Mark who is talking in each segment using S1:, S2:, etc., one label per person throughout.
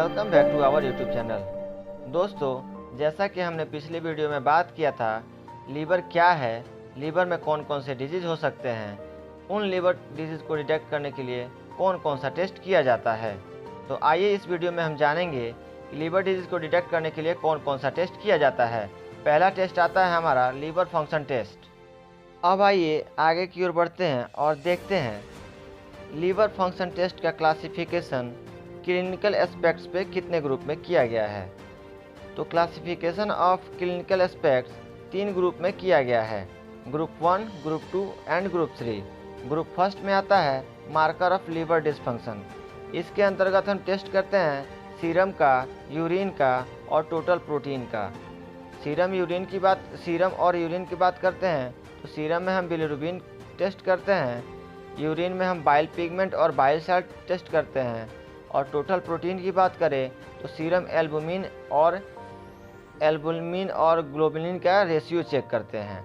S1: Welcome back to our YouTube channel. दोस्तों, जैसा कि हमने पिछले वीडियो में बात किया था, लीवर क्या है, लीवर में कौन कौन से डिजीज़ हो सकते हैं, उन लीवर डिजीज़ को डिटेक्ट करने के लिए कौन कौन सा टेस्ट किया जाता है। तो आइए इस वीडियो में हम जानेंगे कि लीवर डिजीज़ को डिटेक्ट करने के लिए कौन कौन सा टेस्ट किया जाता है। पहला टेस्ट आता है हमारा लीवर फंक्शन टेस्ट। अब आइए आगे की ओर बढ़ते हैं और देखते हैं लीवर फंक्शन टेस्ट का क्लासिफिकेशन क्लिनिकल एस्पेक्ट्स पे कितने ग्रुप में किया गया है। तो classification of clinical aspects 3 group में किया गया है, group 1, group 2 and group 3। Group first में आता है मार्कर ऑफ लीवर डिसफंक्शन। इसके अंतर्गत हम टेस्ट करते हैं सीरम का, यूरिन का और टोटल प्रोटीन का। सीरम और यूरिन की बात करते हैं तो सीरम में हम बिलिरुबिन टेस्ट करते हैं, यूरिन में हम बाइल पिगमेंट और बाइल साल्ट टेस्ट करते हैं, और टोटल प्रोटीन की बात करें तो सीरम एल्बुमिन और ग्लोबुलिन का रेशियो चेक करते हैं,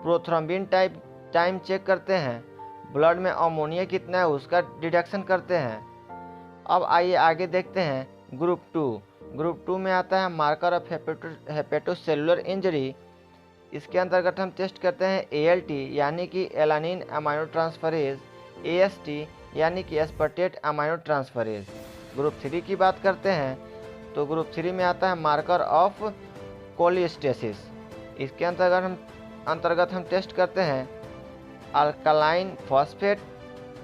S1: प्रोथ्रोम्बिन टाइम चेक करते हैं, ब्लड में अमोनिया कितना है उसका डिटेक्शन करते हैं। अब आइए आगे देखते हैं ग्रुप 2। ग्रुप 2 में आता है मार्कर ऑफ हेपेटोसेलुलर इंजरी। इसके अंतर्गत हम टेस्ट करते हैं ALT यानी कि एलानिन अमाइनो ट्रांसफरेज, AST यानी कि एस्पर्टेट अमाइनो ट्रांसफरेज। ग्रुप 3 की बात करते हैं तो ग्रुप 3 में आता है मार्कर ऑफ कोलेस्टेसिस। इसके अंतर्गत हम टेस्ट करते हैं अल्कलाइन फॉस्फेट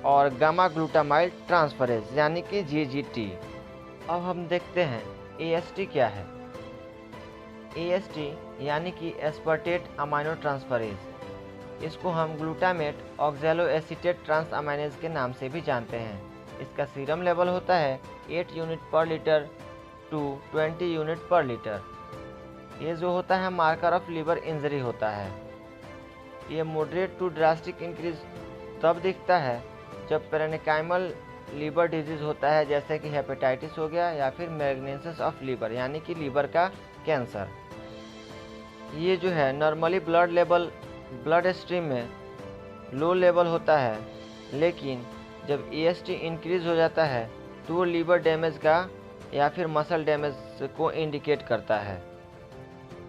S1: और गामा ग्लूटामाइल ट्रांसफरेज यानी कि GGT। अब हम देखते हैं AST क्या है। AST यानी कि एस्पर्टेट अमाइनो ट्रांसफरेज। इसको हम ग्लूटामेट ऑक्सैलोएसिटेट ट्रांसअमाइनेज के नाम से भी जानते हैं। इसका सीरम लेवल होता है 8 यूनिट पर लीटर टू 20 यूनिट पर लीटर। ये जो होता है मार्कर ऑफ लीवर इंजरी होता है। ये मॉडरेट टू ड्रास्टिक इंक्रीज तब दिखता है जब पेरेनिकाइमल लीवर डिजीज़ होता है, जैसे कि हेपेटाइटिस हो गया या फिर मैग्नेसिस ऑफ लीवर यानी कि लीवर का कैंसर। ये जो है नॉर्मली ब्लड स्ट्रीम में लो लेवल होता है, लेकिन जब AST इंक्रीज हो जाता है तो वो लीवर डैमेज का या फिर मसल डैमेज को इंडिकेट करता है।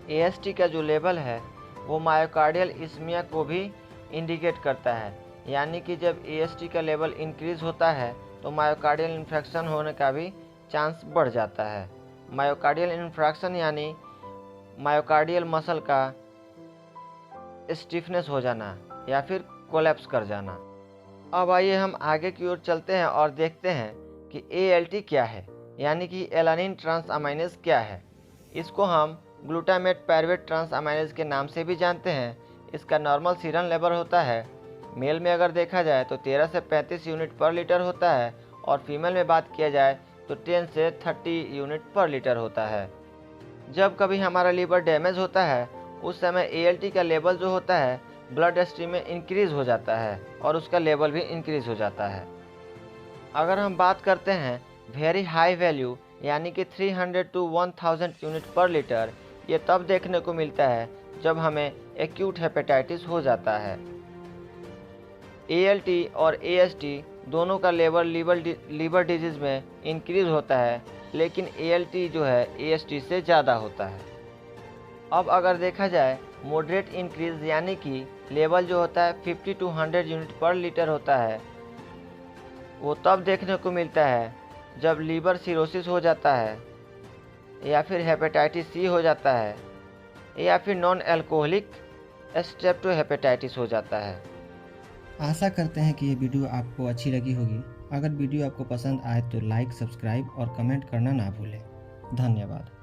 S1: AST का जो लेवल है वो मायोकार्डियल इस्मिया को भी इंडिकेट करता है, यानी कि जब AST का लेवल इंक्रीज होता है तो मायोकार्डियल इन्फेक्शन होने का भी चांस बढ़ जाता है। मायोकार्डियल इन्फेक्शन यानी मायोकार्डियल मसल का स्टिफनेस हो जाना या फिर कोलैप्स कर जाना। अब आइए हम आगे की ओर चलते हैं और देखते हैं कि ALT क्या है, यानी कि एलानिन ट्रांसअमाइनेज क्या है। इसको हम ग्लूटामेट पायरुवेट ट्रांसअमाइनेज के नाम से भी जानते हैं। इसका नॉर्मल सीरम लेवल होता है, मेल में अगर देखा जाए तो 13 से 35 यूनिट पर लीटर होता है, और फीमेल में बात किया जाए तो 10 से 30 यूनिट पर लीटर होता है। जब कभी हमारा लीवर डैमेज होता है उस समय ALT का लेवल जो होता है ब्लड स्ट्रीम में इंक्रीज हो जाता है और उसका लेवल भी इंक्रीज हो जाता है। अगर हम बात करते हैं वेरी हाई वैल्यू यानी कि 300 to 1000 यूनिट पर लीटर, ये तब देखने को मिलता है जब हमें एक्यूट हेपेटाइटिस हो जाता है। ALT और AST दोनों का लेवल लीवर डिजीज़ में इंक्रीज होता है, लेकिन ALT जो है AST से ज़्यादा होता है। अब अगर देखा जाए मॉडरेट इंक्रीज यानी कि लेवल जो होता है 50 to 100 यूनिट पर लीटर होता है, वो तब देखने को मिलता है जब लीवर सिरोसिस हो जाता है या फिर हेपेटाइटिस C हो जाता है या फिर नॉन अल्कोहलिक स्टेप्टोहेपेटाइटिस हो जाता है।
S2: आशा करते हैं कि ये वीडियो आपको अच्छी लगी होगी। अगर वीडियो आपको पसंद आए तो लाइक, सब्सक्राइब और कमेंट करना ना भूलें। धन्यवाद।